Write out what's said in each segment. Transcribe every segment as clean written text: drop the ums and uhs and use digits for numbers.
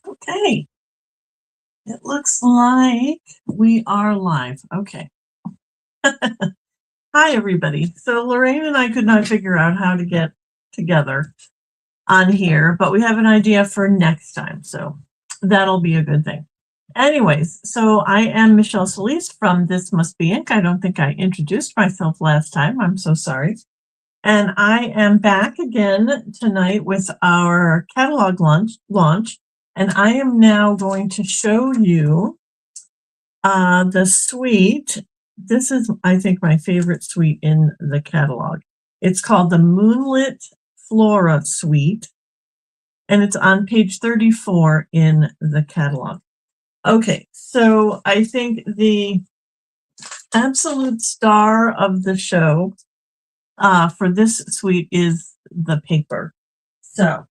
Okay, it looks like we are live. Okay. Hi, everybody. So Lorraine and I could not figure out how to get together on here, but we have an idea for next time, so that'll be a good thing. Anyways, so I am Michelle Solis from This Must Be Ink. I don't think I introduced myself last time. I'm so sorry. And I am back again tonight with our catalog launch. And I am now going to show you the suite. This is, I think, my favorite suite in the catalog. It's called the Moonlit Flora Suite, and it's on page 34 in the catalog. Okay, so I think the absolute star of the show for this suite is the paper. So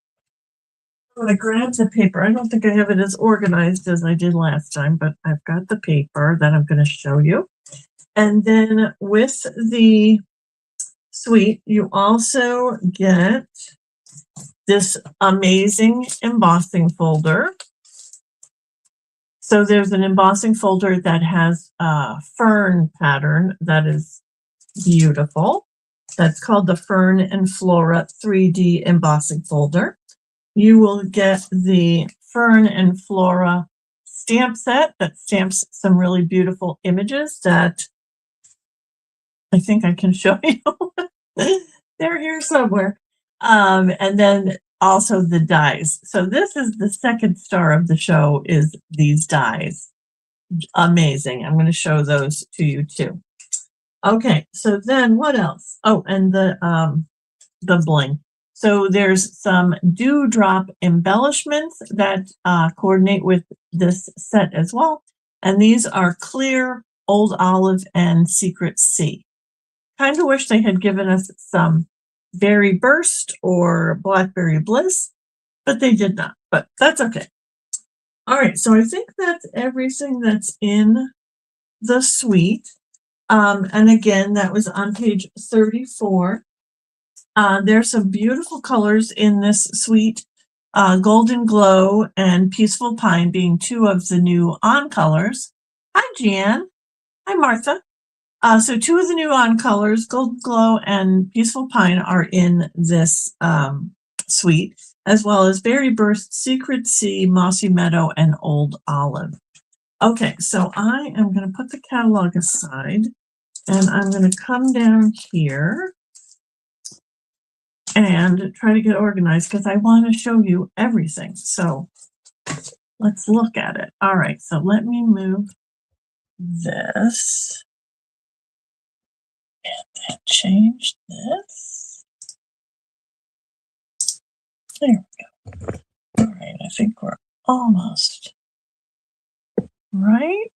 I'm going to grab the paper. I don't think I have it as organized as I did last time, but I've got the paper that I'm going to show you. And then with the suite, you also get this amazing embossing folder. So there's an embossing folder that has a fern pattern that is beautiful. That's called the Fern and Flora 3D embossing folder. You will get the Fern and Flora stamp set that stamps some really beautiful images that I think I can show you. They're here somewhere. And then also the dies. So this is the second star of the show, is these dies. Amazing. I'm going to show those to you too. Okay, so then what else? Oh, and the bling. So there's some dewdrop embellishments that coordinate with this set as well. And these are clear, Old Olive, and Secret Sea. Kind of wish they had given us some Berry Burst or Blackberry Bliss, but they did not, but that's okay. All right, so I think that's everything that's in the suite. And again, that was on page 34. There's some beautiful colors in this suite, Golden Glow and Peaceful Pine being two of the new on colors. Hi, Jan. Hi, Martha. So two of the new on colors, Golden Glow and Peaceful Pine, are in this suite, as well as Berry Burst, Secret Sea, Mossy Meadow, and Old Olive. Okay, so I am going to put the catalog aside, and I'm going to come down here and try to get organized because I want to show you everything. So let's look at it. All right, so let me move this. And then change this. There we go. All right, I think we're almost right.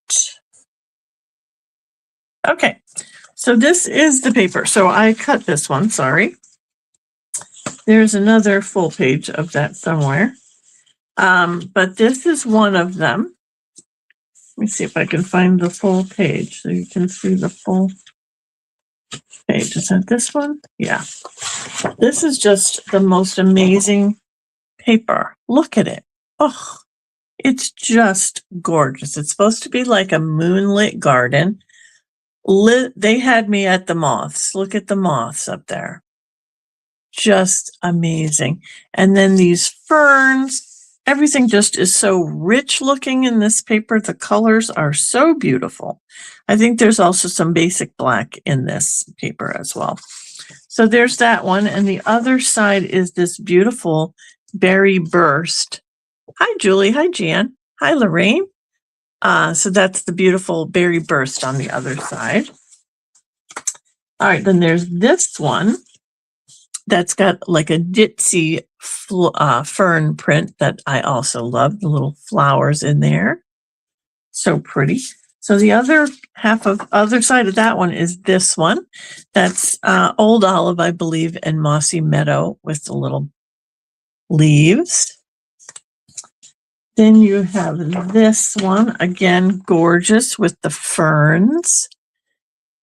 Okay, so this is the paper. So I cut this one, sorry. There's another full page of that somewhere. But this is one of them. Let me see if I can find the full page so you can see the full page. Is that this one? Yeah. This is just the most amazing paper. Look at it. Oh, it's just gorgeous. It's supposed to be like a moonlit garden. They had me at the moths. Look at the moths up there. Just amazing. And then these ferns, everything just is so rich looking in this paper. The colors are so beautiful. I think there's also some basic black in this paper as well. So there's that one. And the other side is this beautiful Berry Burst. Hi, Julie. Hi, Jan. Hi, Lorraine. So that's the beautiful Berry Burst on the other side. All right, then there's this one that's got like a ditzy fern print that I also love, the little flowers in there. So pretty. So the other side of that one is this one. That's Old Olive, I believe, and Mossy Meadow with the little leaves. Then you have this one, again, gorgeous with the ferns.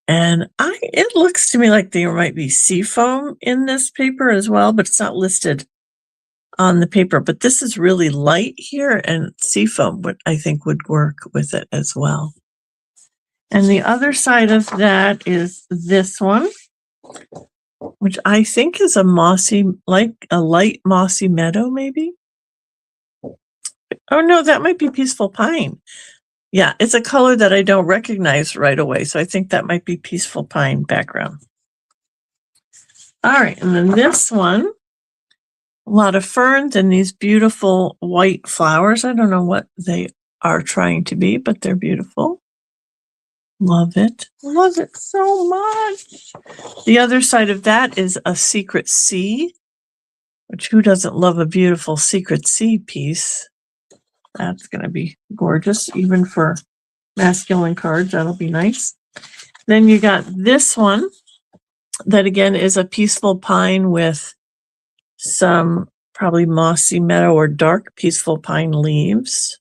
And it looks to me like there might be seafoam in this paper as well, but it's not listed on the paper, but this is really light here, and seafoam I think would work with it as well. And the other side of that is this one, which I think is a mossy, like a light mossy meadow, maybe. Oh no, that might be peaceful pine. Yeah, it's a color that I don't recognize right away, so I think that might be peaceful pine background. All right, and then this one, a lot of ferns and these beautiful white flowers. I don't know what they are trying to be, but they're beautiful. Love it. Love it so much. The other side of that is a secret sea, which who doesn't love a beautiful secret sea piece? That's going to be gorgeous, even for masculine cards. That'll be nice. Then you got this one that again is a peaceful pine with some probably mossy meadow or dark peaceful pine leaves.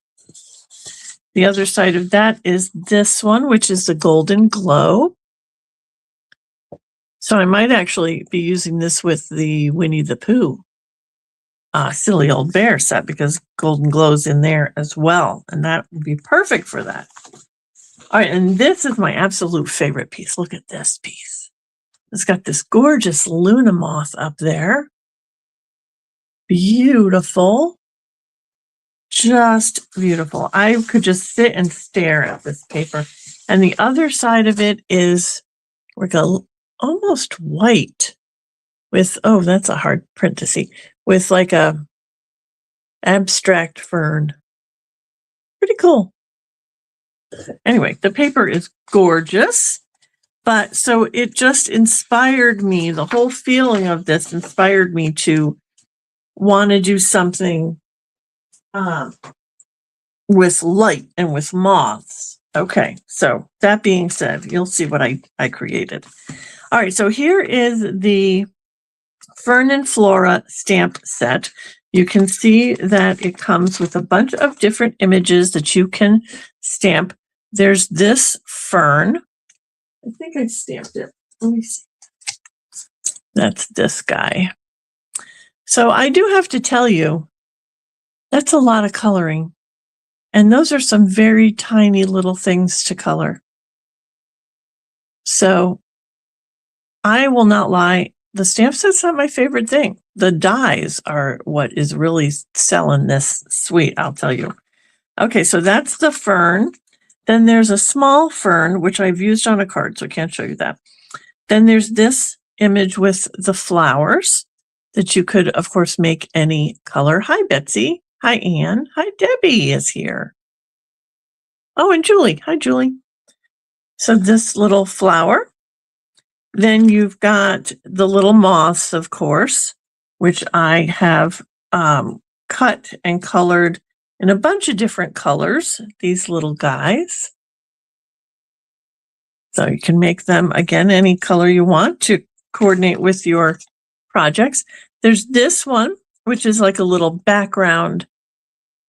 The other side of that is this one, which is the Golden Glow. So I might actually be using this with the Winnie the Pooh Silly Old Bear set, because Golden Glow's in there as well, and that would be perfect for that. All right, and this is my absolute favorite piece. Look at this piece. It's got this gorgeous Luna moth up there. Beautiful. Just beautiful. I could just sit and stare at this paper. And the other side of it is like a almost white with, oh, that's a hard print to see, with like a abstract fern. Pretty cool. Anyway, the paper is gorgeous, but so it just inspired me. The whole feeling of this inspired me to want to do something with light and with moths. Okay, so that being said, you'll see what I created. All right, so here is the Fern and Flora stamp set. You can see that it comes with a bunch of different images that you can stamp. There's this fern. I think I stamped it. Let me see. That's this guy. So I do have to tell you, that's a lot of coloring. And those are some very tiny little things to color. So I will not lie, the stamp set's not my favorite thing. The dies are what is really selling this suite, I'll tell you. Okay, so that's the fern. Then there's a small fern, which I've used on a card, so I can't show you that. Then there's this image with the flowers that you could, of course, make any color. Hi, Betsy. Hi, Anne. Hi, Debbie is here. Oh, and Julie. Hi, Julie. So this little flower. Then you've got the little moths, of course, which I have cut and colored in a bunch of different colors, these little guys. So you can make them, again, any color you want to coordinate with your projects. There's this one, which is like a little background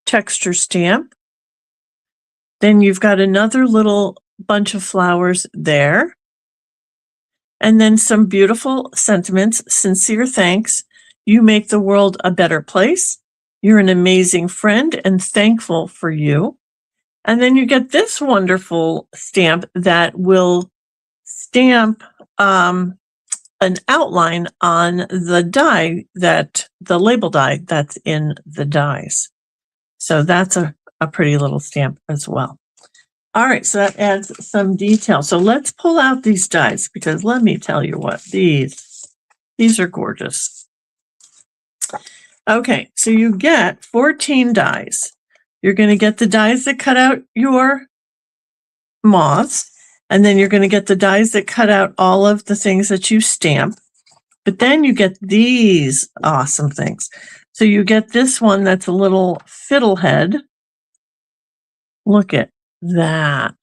texture stamp. Then you've got another little bunch of flowers there. And then some beautiful sentiments. Sincere thanks. You make the world a better place. You're an amazing friend and thankful for you. And then you get this wonderful stamp that will stamp an outline on the die, that the label die that's in the dies. So that's a pretty little stamp as well. All right, so that adds some detail. So let's pull out these dies, because let me tell you what, these are gorgeous. Okay, so you get 14 dies. You're going to get the dies that cut out your moths, and then you're going to get the dies that cut out all of the things that you stamp. But then you get these awesome things. So you get this one that's a little fiddlehead. Look at that.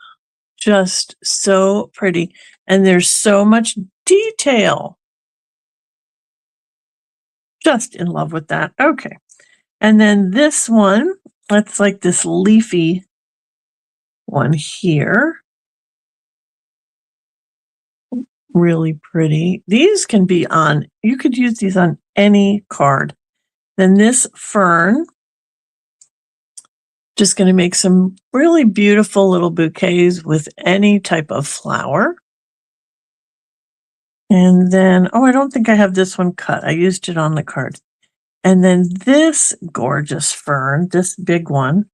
Just so pretty. And there's so much detail. Just in love with that. Okay. And then this one, that's like this leafy one here. Really pretty. These can be on, you could use these on any card. Then this fern, just going to make some really beautiful little bouquets with any type of flower. And then, oh, I don't think I have this one cut. I used it on the card. And then this gorgeous fern, this big one,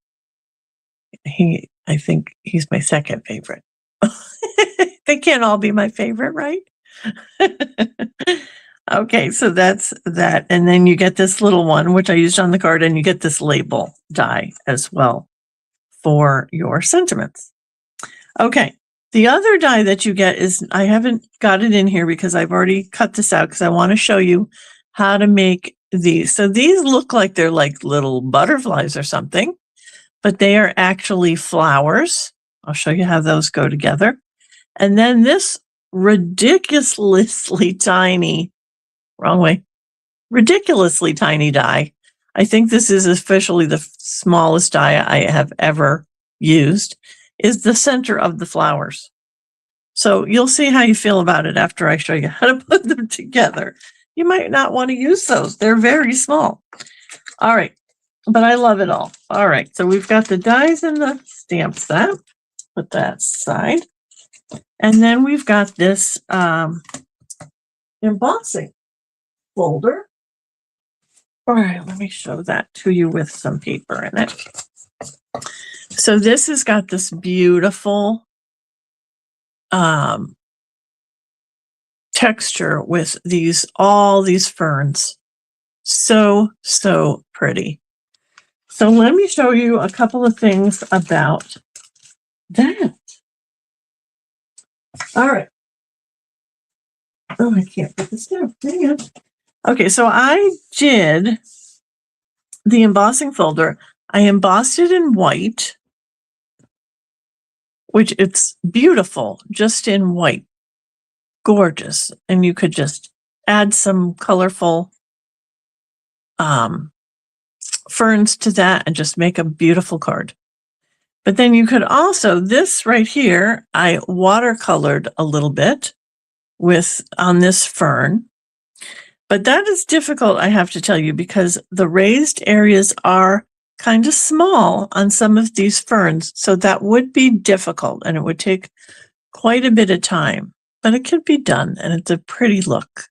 I think he's my second favorite. They can't all be my favorite, right? Okay, so that's that. And then you get this little one, which I used on the card, and you get this label die as well for your sentiments. Okay, the other die that you get is, I haven't got it in here because I've already cut this out because I want to show you how to make these. So these look like they're like little butterflies or something, but they are actually flowers. I'll show you how those go together. And then this ridiculously tiny, ridiculously tiny die. I think this is officially the smallest die I have ever used, is the center of the flowers. So you'll see how you feel about it after I show you how to put them together. You might not want to use those. They're very small. All right, but I love it all. All right, so we've got the dies and the stamp set. Put that aside. And then we've got this embossing folder. All right, let me show that to you with some paper in it. So this has got this beautiful texture with all these ferns. So pretty. So let me show you a couple of things about that. All right. Oh, I can't put this down. Hang on. Okay, so I did the embossing folder. I embossed it in white, which it's beautiful, just in white. Gorgeous. And you could just add some colorful ferns to that and just make a beautiful card. But then you could also, this right here, I watercolored a little bit on this fern. But that is difficult, I have to tell you, because the raised areas are kind of small on some of these ferns. So that would be difficult and it would take quite a bit of time, but it could be done and it's a pretty look.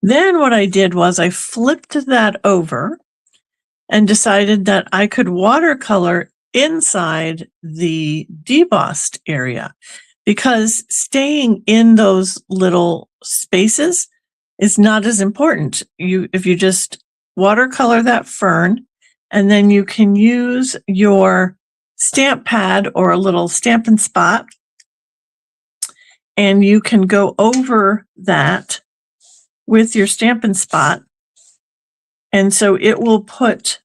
Then what I did was I flipped that over and decided that I could watercolor inside the debossed area, because staying in those little spaces is not as important. If you just watercolor that fern, and then you can use your stamp pad or a little Stampin' Spot, and you can go over that with your Stampin' Spot, and so it will put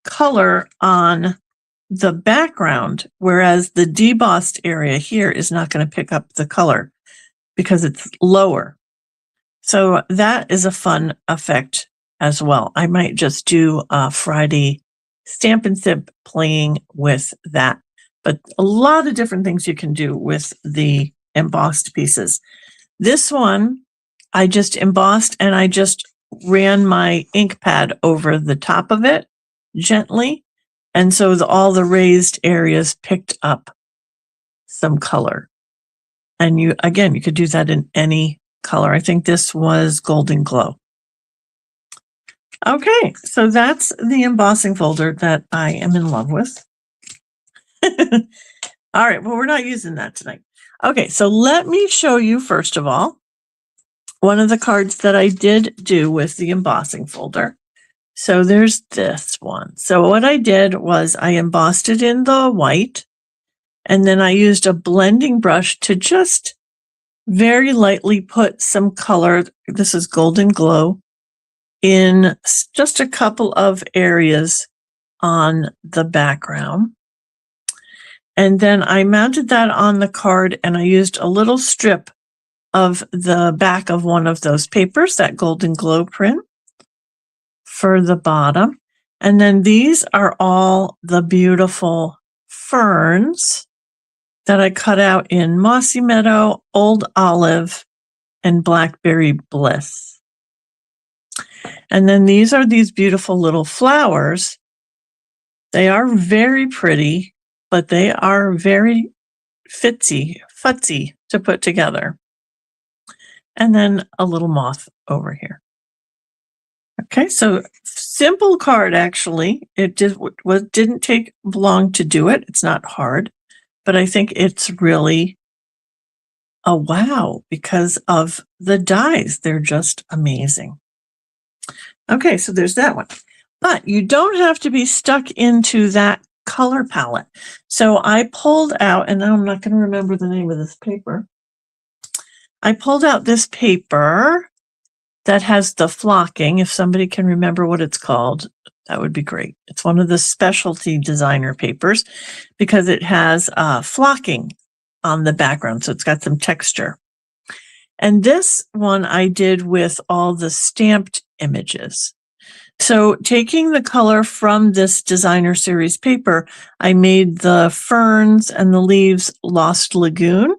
color on the background, whereas the debossed area here is not going to pick up the color because it's lower. So that is a fun effect as well. I might just do a Friday Stampin' Sip playing with that. But a lot of different things you can do with the embossed pieces. This one, I just embossed and I just ran my ink pad over the top of it gently. And so all the raised areas picked up some color. And you could do that in any color. I think this was Golden Glow. Okay, so that's the embossing folder that I am in love with. All right, well, we're not using that tonight. Okay, so let me show you, first of all, one of the cards that I did do with the embossing folder. So there's this one. So what I did was I embossed it in the white, and then I used a blending brush to just very lightly put some color. This is Golden Glow in just a couple of areas on the background. And then I mounted that on the card and I used a little strip of the back of one of those papers, that Golden Glow print, for the bottom. And then these are all the beautiful ferns that I cut out in Mossy Meadow, Old Olive, and Blackberry Bliss. And then these are these beautiful little flowers. They are very pretty, but they are very futzy to put together. And then a little moth over here. Okay, so simple card actually. It didn't take long to do it. It's not hard, but I think it's really a wow because of the dies. They're just amazing. Okay, so there's that one. But you don't have to be stuck into that color palette. So I pulled out, and now I'm not going to remember the name of this paper. I pulled out this paper that has the flocking. If somebody can remember what it's called, that would be great. It's one of the specialty designer papers because it has flocking on the background. So it's got some texture. And this one I did with all the stamped images. So taking the color from this designer series paper, I made the ferns and the leaves Lost Lagoon.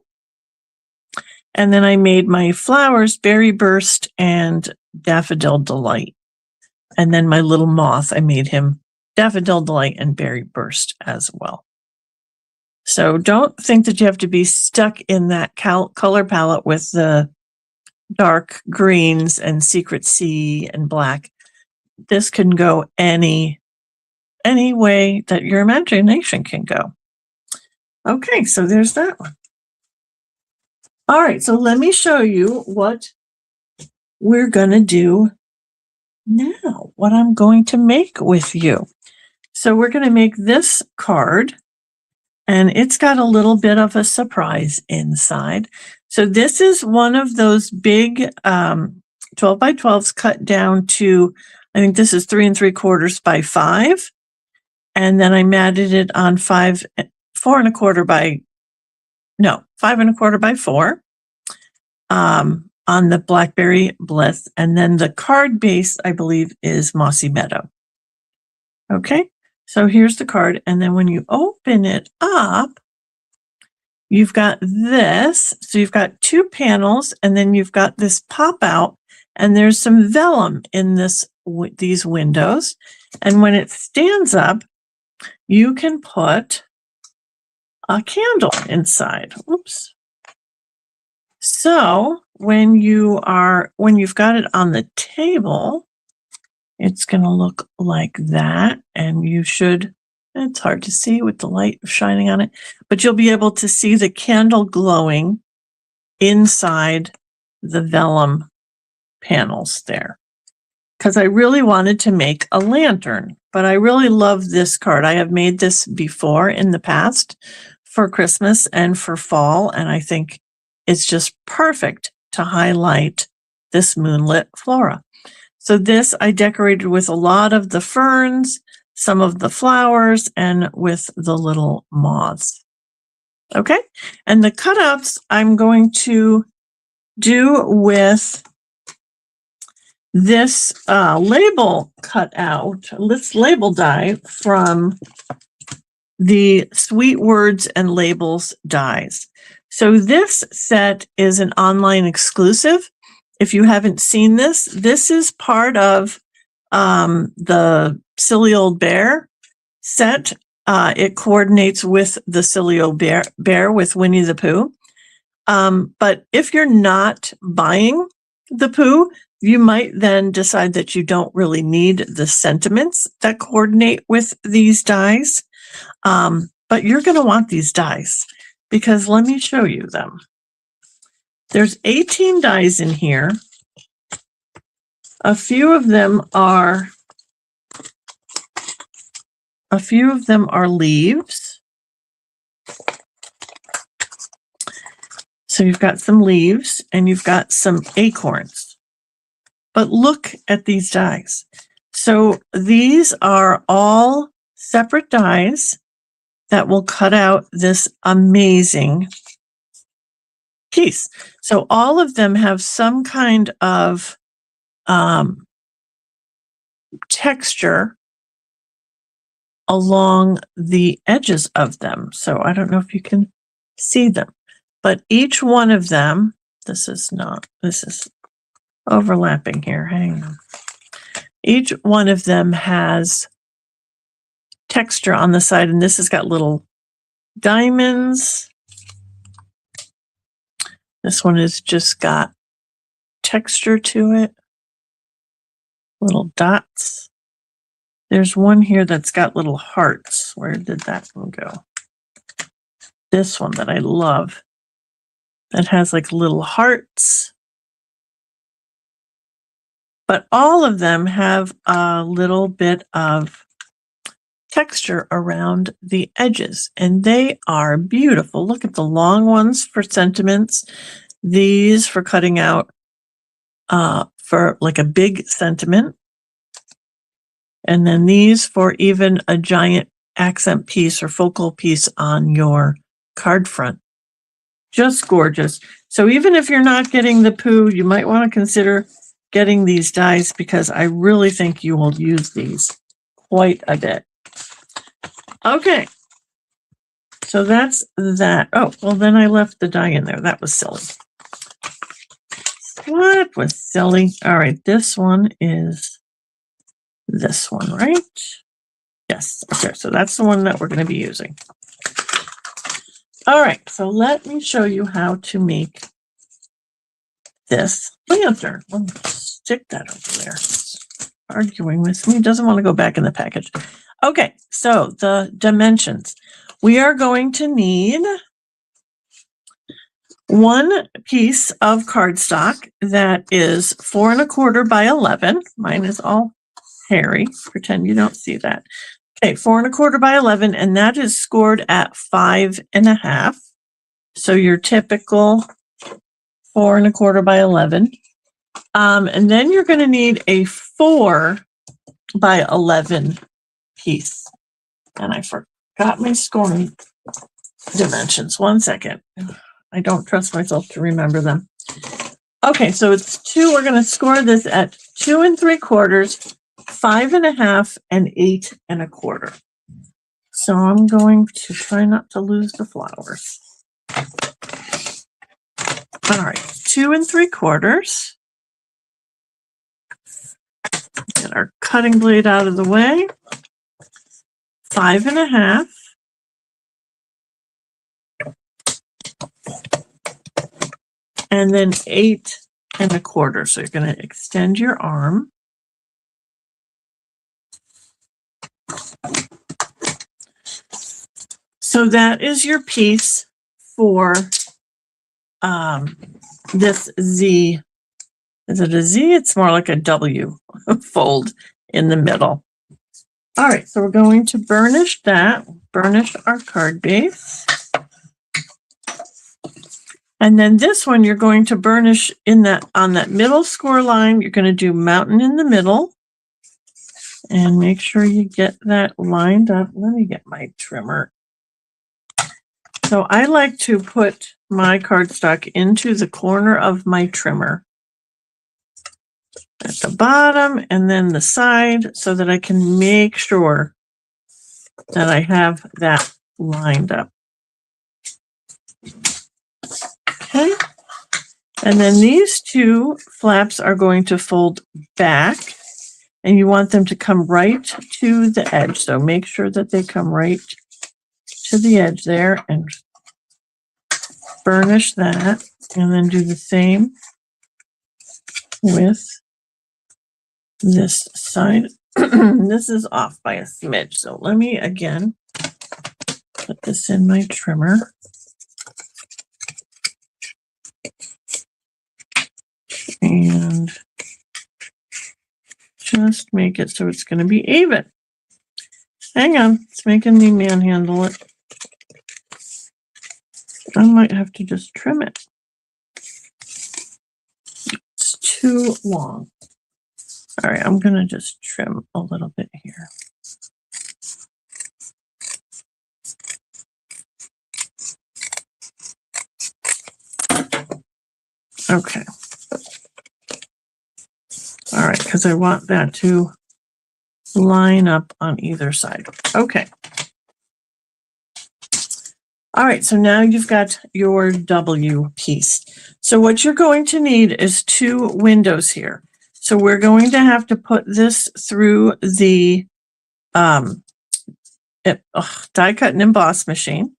And then I made my flowers Berry Burst and Daffodil Delight. And then my little moth, I made him Daffodil Delight and Berry Burst as well. So don't think that you have to be stuck in that color palette with the dark greens and secret sea and black. This can go any way that your imagination can go. Okay, so there's that one. All right, so let me show you what we're going to do now, what I'm going to make with you. So we're going to make this card, and it's got a little bit of a surprise inside. So this is one of those big 12 by 12s cut down to, I think this is 3 3/4 by 5. And then I matted it on 5 1/4 by 4 on the Blackberry Bliss. And then the card base, I believe, is Mossy Meadow. Okay, so here's the card. And then when you open it up, you've got this. So you've got 2 panels, and then you've got this pop out, and there's some vellum in these windows. And when it stands up, you can put a candle inside. Oops. So when you've got it on the table, it's going to look like that. And it's hard to see with the light shining on it, but you'll be able to see the candle glowing inside the vellum panels there. Because I really wanted to make a lantern, but I really love this card. I have made this before in the past for Christmas and for fall, and I think it's just perfect to highlight this moonlit flora. So this I decorated with a lot of the ferns, some of the flowers, and with the little moths. Okay, and the cutouts I'm going to do with this label cutout, this label die from the Sweet Words and Labels dies. So this set is an online exclusive. If you haven't seen this, this is part of the Silly Old Bear set. It coordinates with the Silly Old Bear with Winnie the Pooh. But if you're not buying the Pooh, you might then decide that you don't really need the sentiments that coordinate with these dies. But you're going to want these dies because let me show you them. There's 18 dies in here. A few of them are leaves. So you've got some leaves and you've got some acorns. But look at these dies. So these are all separate dies that will cut out this amazing piece. So all of them have some kind of texture along the edges of them. So I don't know if you can see them, but each one of them, this is overlapping here. Hang on. Each one of them has texture on the side, and this has got little diamonds. This one has just got texture to it, little dots. There's one here that's got little hearts. Where did that one go? This one that I love, that has like little hearts. But all of them have a little bit of texture around the edges, and they are beautiful. Look at the long ones for sentiments, these for cutting out for like a big sentiment, and then these for even a giant accent piece or focal piece on your card front. Just gorgeous. So even if you're not getting the Pooh, you might want to consider getting these dies, because I really think you will use these quite a bit. Okay, so that's that. Oh, well, then I left the die in there. That was silly. What was silly? All right, this one is this one, right? Yes, okay, so that's the one that we're going to be using. All right, so let me show you how to make this lantern. I'll stick that over there. It's arguing with me, doesn't want to go back in the package. Okay, so the dimensions. We are going to need one piece of cardstock that is 4 1/4 by 11. Mine is all hairy. Pretend you don't see that. Okay, 4 1/4 by 11, and that is scored at 5 1/2. So your typical 4 1/4 by 11. And then you're going to need a 4 by 11 piece. And I forgot my scoring dimensions. 1 second. I don't trust myself to remember them. Okay, so it's 2. We're going to score this at 2 3/4, 5 1/2, and 8 1/4. So I'm going to try not to lose the flowers. All right, 2 3/4. Get our cutting blade out of the way. 5 1/2. And then 8 1/4. So you're going to extend your arm. So that is your piece for this Z. Is it a Z? It's more like a W fold in the middle. All right, so we're going to burnish that, burnish our card base. And then this one, you're going to burnish in that, on that middle score line. You're going to do mountain in the middle. And make sure you get that lined up. Let me get my trimmer. So I like to put my cardstock into the corner of my trimmer at the bottom and then the side, so that I can make sure that I have that lined up. Okay. And then these two flaps are going to fold back, and you want them to come right to the edge. So make sure that they come right to the edge there, and burnish that, and then do the same with this side. This is off by a smidge, so let me again put this in my trimmer. And just make it so it's going to be even. Hang on, it's making me manhandle it. I might have to just trim it. It's too long. All right, I'm going to just trim a little bit here. Okay. All right, because I want that to line up on either side. Okay. All right, so now you've got your W piece. So what you're going to need is 2 windows here. So we're going to have to put this through the die cut and emboss machine.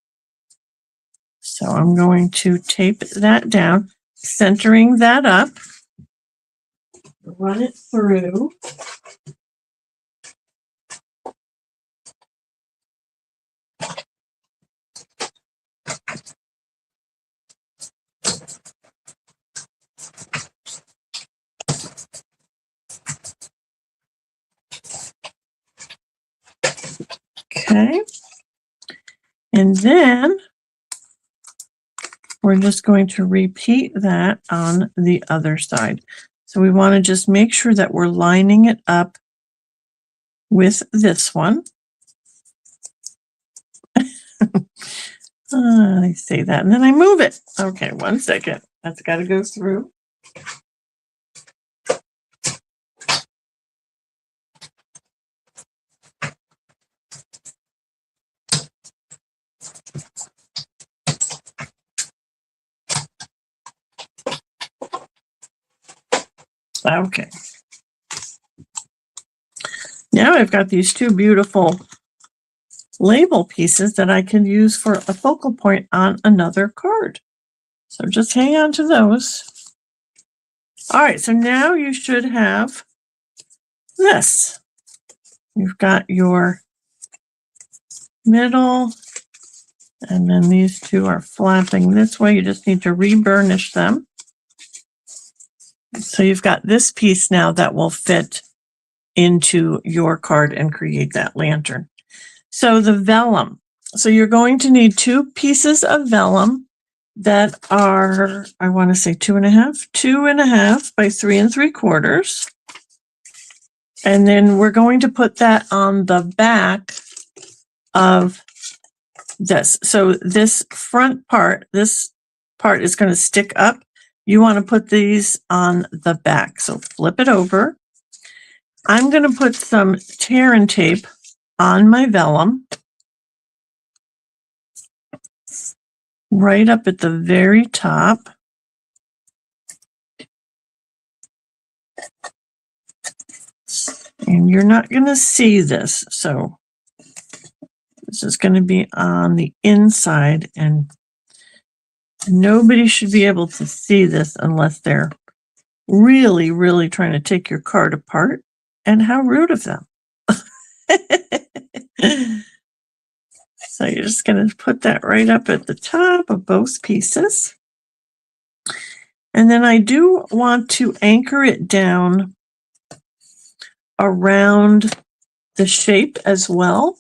So I'm going to tape that down, centering that up, run it through. Okay. And then we're just going to repeat that on the other side. So we want to just make sure that we're lining it up with this one. I say that and then I move it. Okay, 1 second. That's got to go through. Okay. Now I've got these two beautiful label pieces that I can use for a focal point on another card. So just hang on to those. All right, so now you should have this. You've got your middle, and then these two are flapping this way. You just need to re-burnish them. So you've got this piece now that will fit into your card and create that lantern. So the vellum. So you're going to need 2 pieces of vellum that are, I want to say 2.5 by 3 3/4. And then we're going to put that on the back of this. So this front part, this part is going to stick up. You want to put these on the back. So flip it over. I'm going to put some tear and tape on my vellum right up at the very top. And you're not going to see this. So this is going to be on the inside, and nobody should be able to see this unless they're really, really trying to take your card apart. And how rude of them. So you're just going to put that right up at the top of both pieces. And then I do want to anchor it down around the shape as well.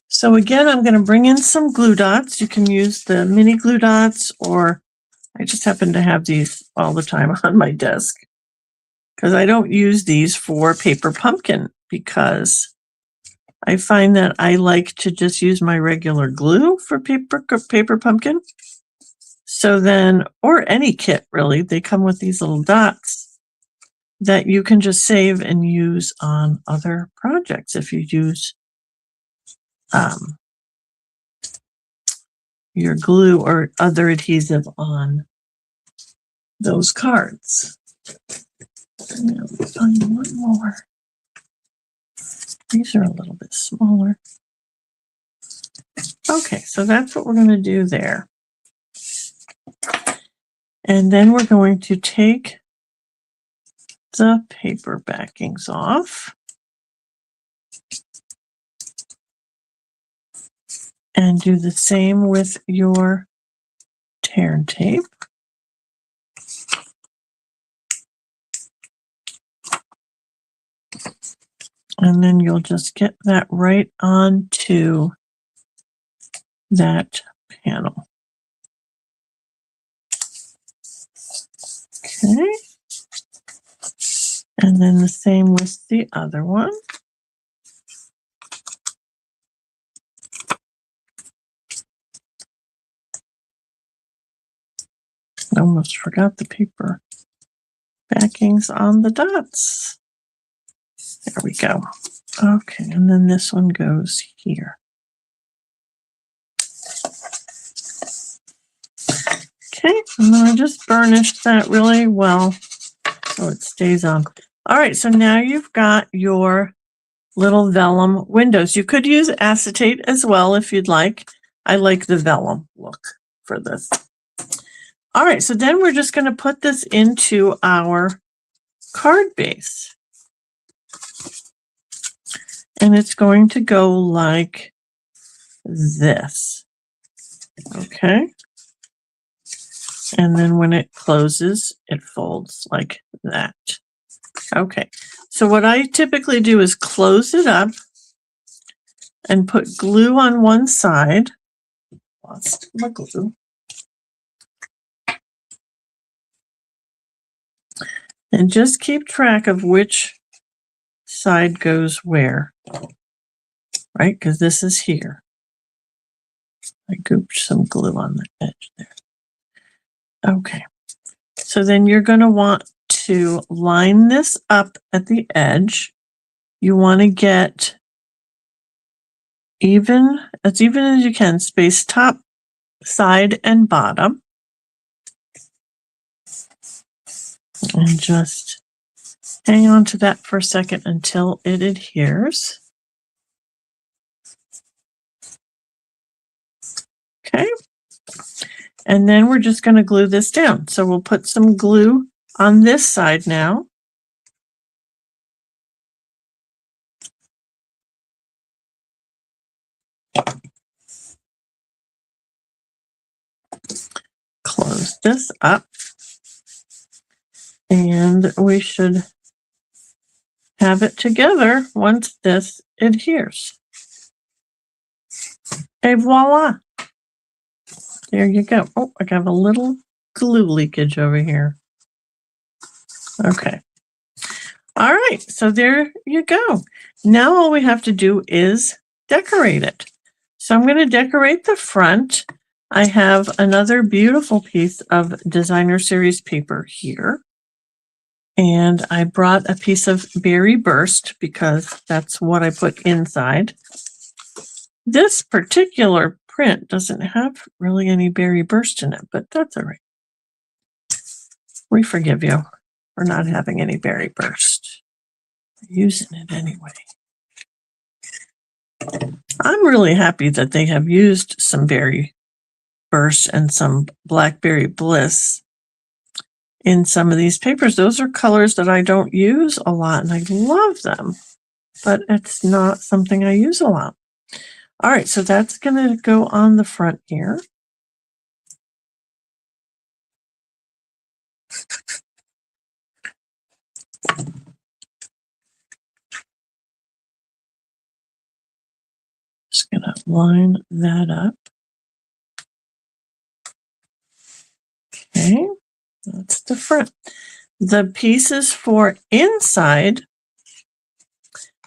So again, I'm going to bring in some glue dots. You can use the mini glue dots, or I just happen to have these all the time on my desk because I don't use these for paper pumpkin because I find that I like to just use my regular glue for paper pumpkin. So then, or any kit really, they come with these little dots that you can just save and use on other projects if you use your glue or other adhesive on those cards. Now, let's find one more. These are a little bit smaller. Okay, so that's what we're going to do there. And then we're going to take the paper backings off. And do the same with your tear and tape. And then you'll just get that right onto that panel. Okay. And then the same with the other one. I almost forgot the paper backings on the dots. There we go. Okay, and then this one goes here. Okay, and then I just burnished that really well so it stays on. All right, so now you've got your little vellum windows. You could use acetate as well if you'd like. I like the vellum look for this. All right, so then we're just going to put this into our card base. And it's going to go like this. Okay. And then when it closes, it folds like that. Okay. So what I typically do is close it up and put glue on one side. Lost my glue. And just keep track of which side goes where, right? Because this is here. I gooped some glue on the edge there. Okay. So then you're going to want to line this up at the edge. You want to get even as you can, space top, side, and bottom. And just hang on to that for a second until it adheres. Okay. And then we're just going to glue this down. So we'll put some glue on this side now. Close this up. And we should have it together once this adheres. Et voila. There you go. Oh, I got a little glue leakage over here. Okay. All right. So there you go. Now all we have to do is decorate it. So I'm going to decorate the front. I have another beautiful piece of designer series paper here. And I brought a piece of Berry Burst because that's what I put inside. This particular print doesn't have really any Berry Burst in it, but that's all right. We forgive you for not having any Berry Burst. We're using it anyway. I'm really happy that they have used some Berry Burst and some Blackberry Bliss in some of these papers. Those are colors that I don't use a lot, and I love them, but it's not something I use a lot. All right, so that's going to go on the front here. Just going to line that up. Okay, that's the front. The pieces for inside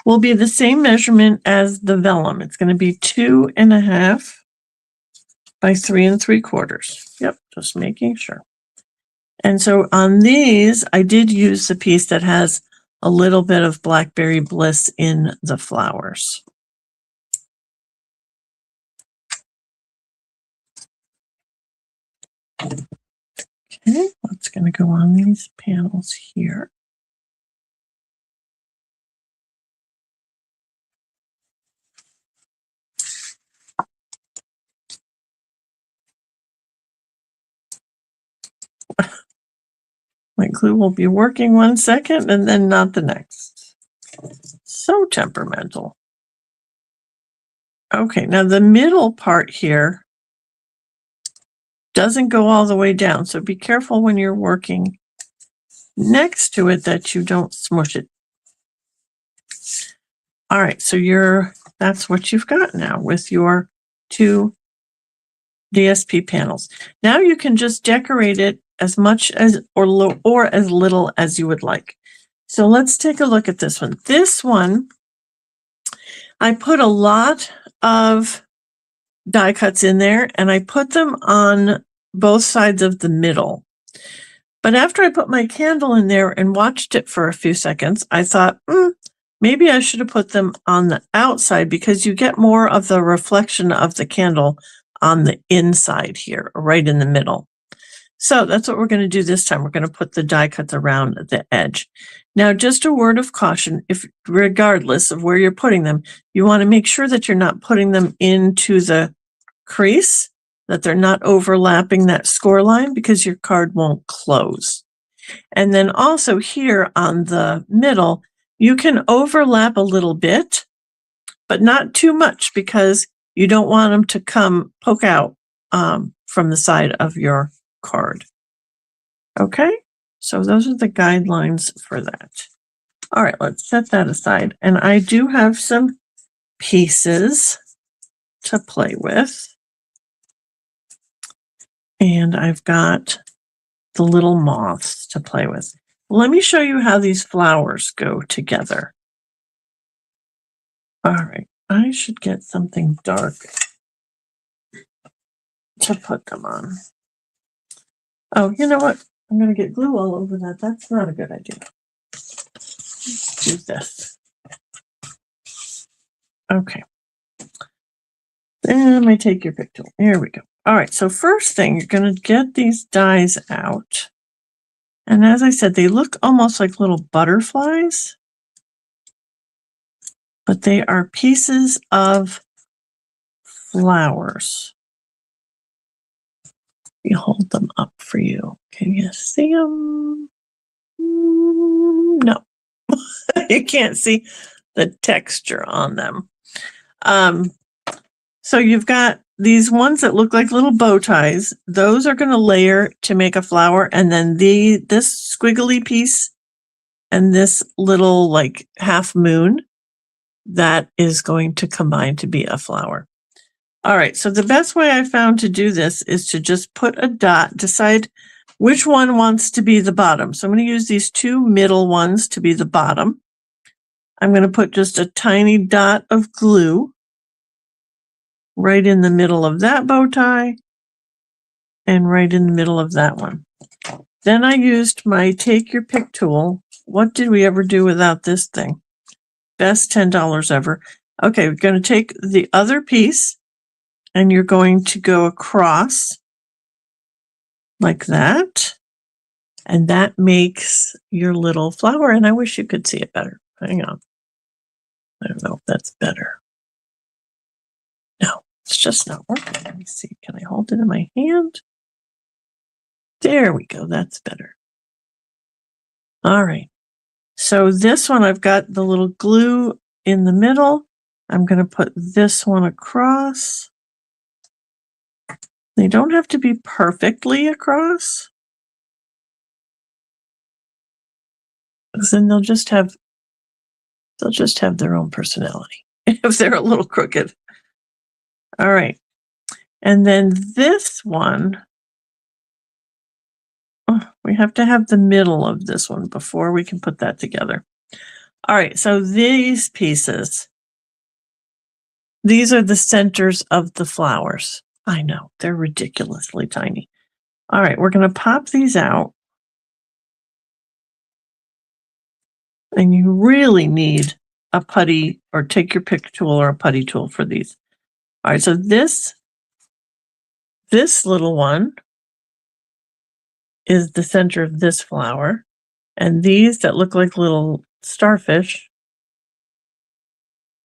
will be the same measurement as the vellum. It's going to be 2.5 by 3 3/4. Yep, just making sure. And so on these, I did use the piece that has a little bit of Blackberry Bliss in the flowers. Okay, that's going to go on these panels here. My glue will be working 1 second and then not the next. So temperamental. Okay, now the middle part here doesn't go all the way down, so be careful when you're working next to it that you don't smush it. All right, so that's what you've got now with your 2 DSP panels. Now you can just decorate it as much as or as little as you would like. So let's take a look at this one. This one, I put a lot of die cuts in there and I put them on both sides of the middle. But after I put my candle in there and watched it for a few seconds, I thought, maybe I should have put them on the outside because you get more of the reflection of the candle on the inside here, right in the middle. So that's what we're going to do this time. We're going to put the die cuts around the edge. Now, just a word of caution, if regardless of where you're putting them, you want to make sure that you're not putting them into the crease, that they're not overlapping that score line because your card won't close. And then also here on the middle, you can overlap a little bit, but not too much because you don't want them to poke out from the side of your card. Okay, so those are the guidelines for that. All right, let's set that aside. And I do have some pieces to play with. And I've got the little moths to play with. Let me show you how these flowers go together. All right, I should get something dark to put them on. Oh, you know what? I'm going to get glue all over that. That's not a good idea. Let's do this. Okay. Then I take your pick tool. Here we go. All right, so first thing, you're going to get these dies out. And as I said, they look almost like little butterflies, but they are pieces of flowers. We hold them up for you. Can you see them? No, you can't see the texture on them. So you've got these ones that look like little bow ties. Those are going to layer to make a flower. And then this squiggly piece and this little like half moon, that is going to combine to be a flower. All right, so the best way I found to do this is to just put a dot, decide which one wants to be the bottom. So I'm going to use these two middle ones to be the bottom. I'm going to put just a tiny dot of glue right in the middle of that bow tie and right in the middle of that one. Then I used my take your pick tool. What did we ever do without this thing? Best $10 ever. Okay, we're going to take the other piece and you're going to go across like that. And that makes your little flower. And I wish you could see it better. Hang on. I don't know if that's better. No, it's just not working. Let me see. Can I hold it in my hand? There we go. That's better. All right. So this one, I've got the little glue in the middle. I'm going to put this one across. They don't have to be perfectly across, because then they'll just have their own personality if they're a little crooked. All right. And then this one, we have to have the middle of this one before we can put that together. All right, so these pieces, these are the centers of the flowers. I know, they're ridiculously tiny. All right, we're going to pop these out. And you really need a putty, or take your pick tool or a putty tool for these. All right, so this little one is the center of this flower. And these that look like little starfish,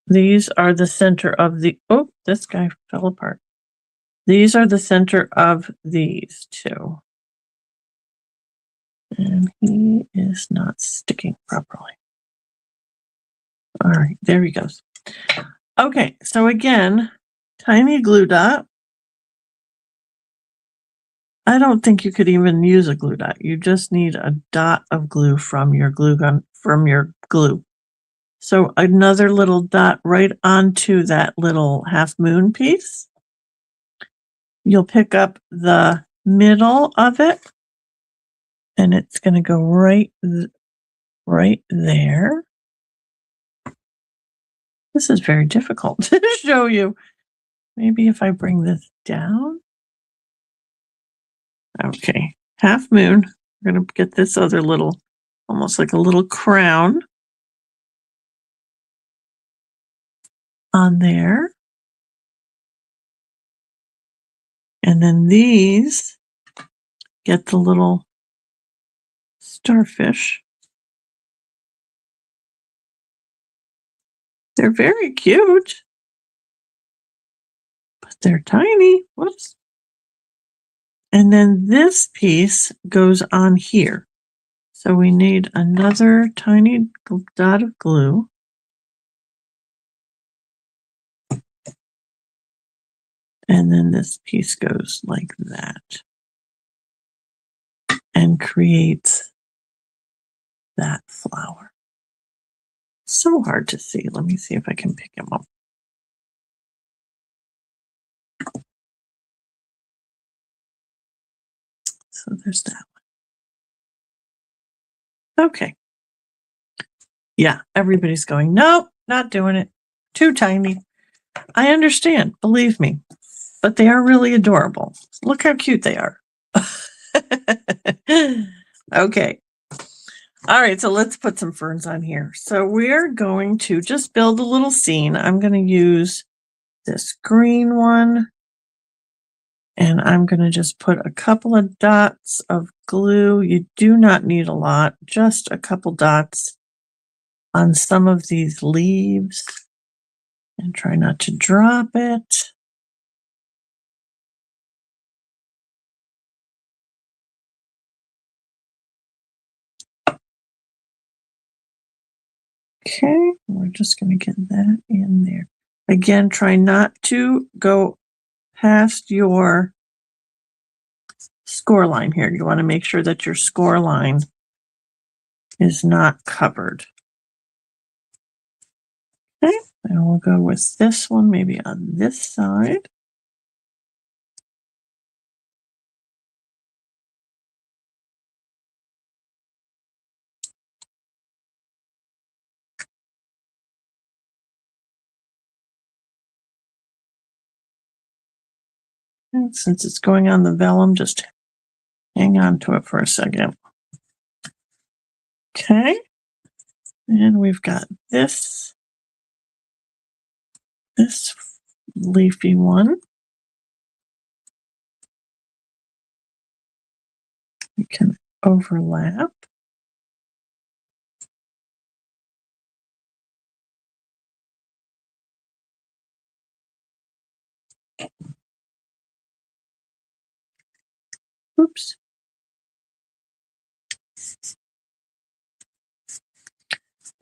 these are the center of the, oh, this guy fell apart. These are the center of these two. And he is not sticking properly. All right, there he goes. Okay, so again, tiny glue dot. I don't think you could even use a glue dot. You just need a dot of glue from your glue gun, from your glue. So another little dot right onto that little half moon piece. You'll pick up the middle of it, and it's going to go right there. This is very difficult to show you. Maybe if I bring this down. Okay, half moon. We're going to get this other little, almost like a little crown on there. And then these get the little starfish. They're very cute, but they're tiny. Whoops. And then this piece goes on here. So we need another tiny dot of glue. And then this piece goes like that and creates that flower. So hard to see. Let me see if I can pick him up. So there's that one. Okay. Yeah, everybody's going, nope, not doing it. Too tiny. I understand, believe me, but they are really adorable. Look how cute they are. Okay. All right, so let's put some ferns on here. So we're going to just build a little scene. I'm going to use this green one. And I'm going to just put a couple of dots of glue. You do not need a lot, just a couple dots on some of these leaves. And try not to drop it. Okay, we're just going to get that in there. Again, try not to go past your score line here. You want to make sure that your score line is not covered. Okay, and we'll go with this one maybe on this side. And since it's going on the vellum, just hang on to it for a second. Okay, and we've got this leafy one. You can overlap. Oops.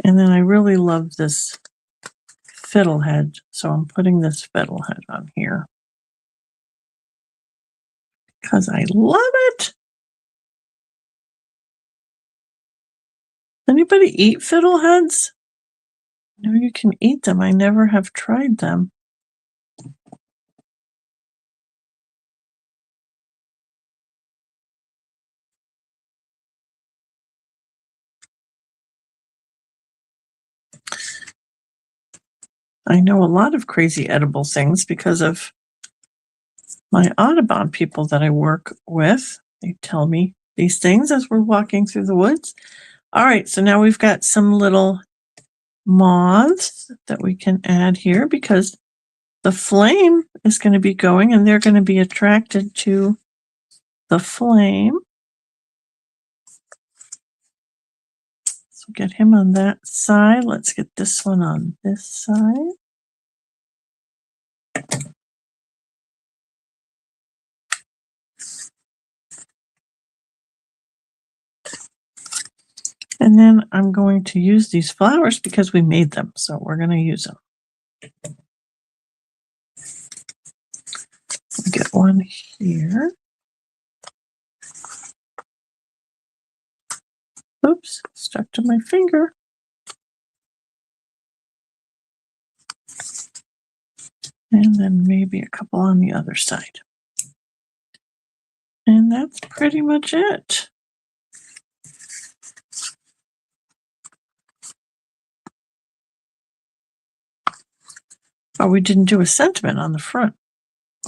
And then I really love this fiddlehead, so I'm putting this fiddlehead on here because I love it. Anybody eat fiddleheads? No, you can eat them. I never have tried them. I know a lot of crazy edible things because of my Audubon people that I work with. They tell me these things as we're walking through the woods. All right, so now we've got some little moths that we can add here because the flame is going to be going and they're going to be attracted to the flame. So get him on that side. Let's get this one on this side. And then I'm going to use these flowers because we made them. So we're going to use them. Get one here. Oops, stuck to my finger. And then maybe a couple on the other side. And that's pretty much it. Oh, we didn't do a sentiment on the front.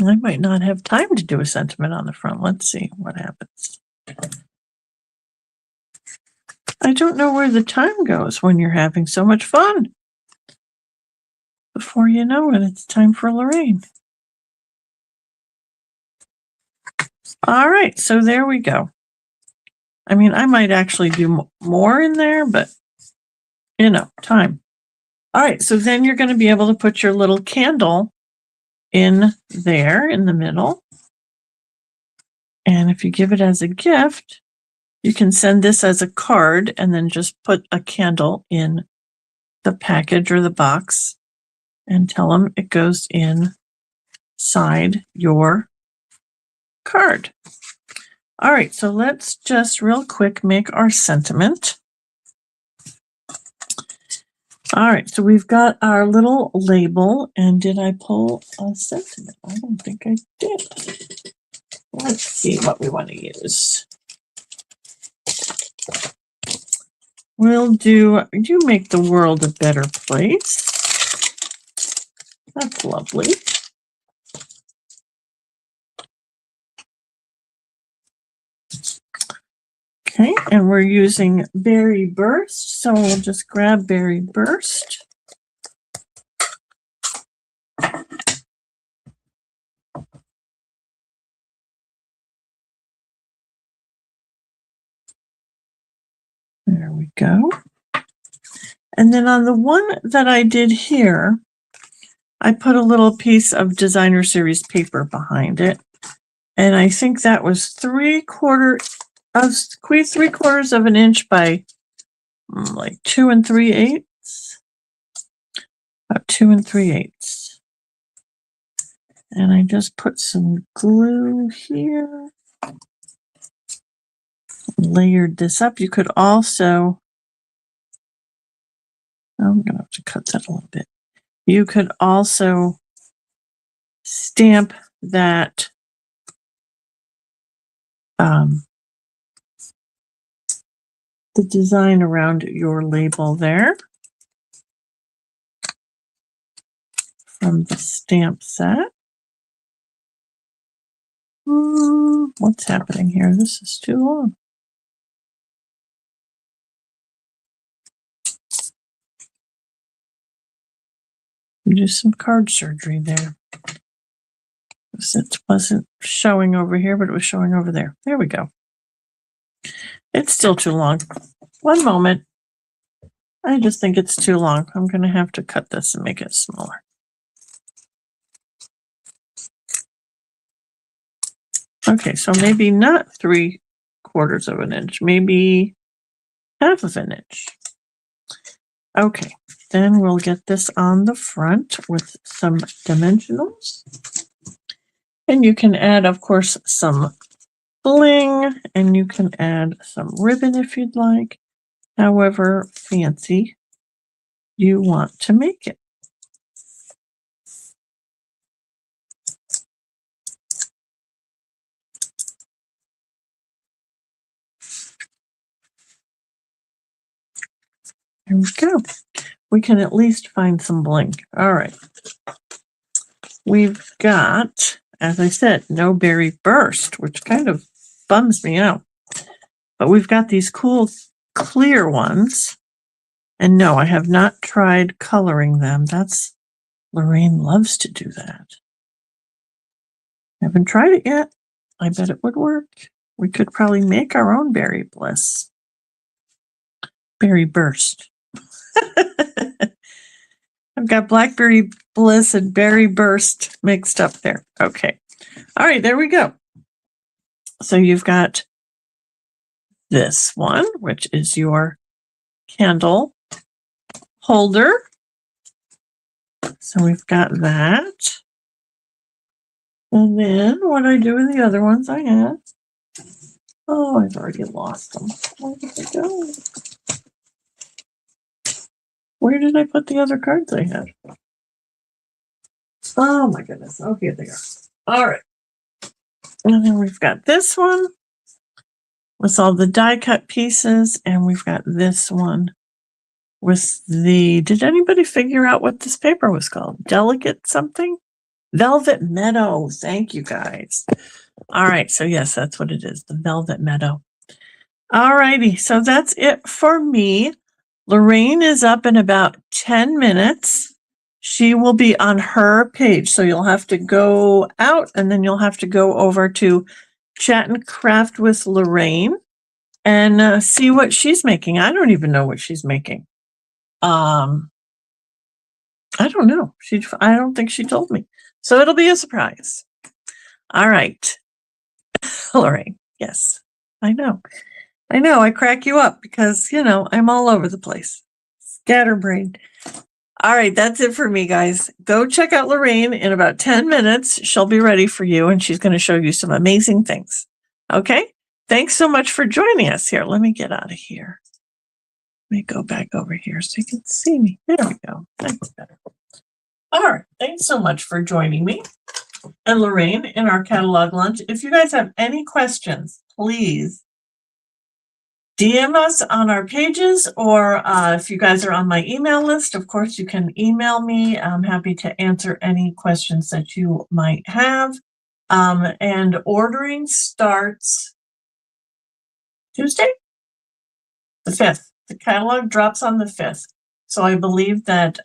I might not have time to do a sentiment on the front. Let's see what happens. I don't know where the time goes when you're having so much fun. Before you know it, it's time for Lorraine. All right, so there we go. I mean, I might actually do more in there, but you know, time. All right, so then you're going to be able to put your little candle in there in the middle. And if you give it as a gift, you can send this as a card and then just put a candle in the package or the box and tell them it goes inside your card. All right, so let's just real quick make our sentiment. All right, so we've got our little label, and did I pull a sentiment? I don't think I did. Let's see what we want to use. We'll do, you make the world a better place. That's lovely. Okay, and we're using Berry Burst, so we'll just grab Berry Burst. There we go. And then on the one that I did here, I put a little piece of designer series paper behind it. And I think that was 3/4 of an inch by like 2 3/8. About 2 3/8. And I just put some glue here. Layered this up. You could also, I'm going to have to cut that a little bit. You could also stamp that the design around your label there from the stamp set. What's happening here? This is too long. Do some card surgery there. It wasn't showing over here, but it was showing over there. There we go. It's still too long. One moment. I just think it's too long. I'm going to have to cut this and make it smaller. Okay, so maybe not 3/4 of an inch, maybe 1/2 of an inch. Okay, then we'll get this on the front with some dimensionals. And you can add, of course, some bling, and you can add some ribbon if you'd like, however fancy you want to make it. There we go. We can at least find some bling. All right. We've got, as I said, no Berry Burst, which kind of bums me out. But we've got these cool clear ones. And no, I have not tried coloring them. That's, Lorraine loves to do that. Haven't tried it yet. I bet it would work. We could probably make our own Berry Bliss. Berry Burst. I've got Blackberry Bliss and Berry Burst mixed up there. Okay. All right, there we go. So you've got this one, which is your candle holder. So we've got that. And then what I do with the other ones I had. Oh, I've already lost them. Where did they go? Where did I put the other cards I had? Oh my goodness. Oh, here they are. All right. And then we've got this one with all the die cut pieces. And we've got this one with the, did anybody figure out what this paper was called? Delicate something? Velvet Meadow. Thank you guys. All right. So yes, that's what it is. The Velvet Meadow. All righty. So that's it for me. Lorraine is up in about 10 minutes. She will be on her page. So you'll have to go out and then you'll have to go over to chat and craft with Lorraine and see what she's making. I don't even know what she's making. I don't know. I don't think she told me. So it'll be a surprise. All right. Lorraine. Yes, I know. I crack you up because, I'm all over the place. Scatterbrained. All right, that's it for me, guys. Go check out Lorraine in about 10 minutes. She'll be ready for you, and she's going to show you some amazing things. Okay? Thanks so much for joining us here. Let me get out of here. Let me go back over here so you can see me. There we go. That's better. All right. Thanks so much for joining me and Lorraine in our catalog lunch. If you guys have any questions, please DM us on our pages, or if you guys are on my email list, of course, you can email me. I'm happy to answer any questions that you might have. And ordering starts Tuesday, the 5th. The catalog drops on the 5th. So I believe that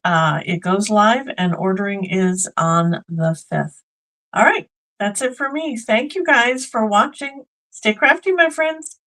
it goes live and ordering is on the 5th. All right, that's it for me. Thank you guys for watching. Stay crafty, my friends.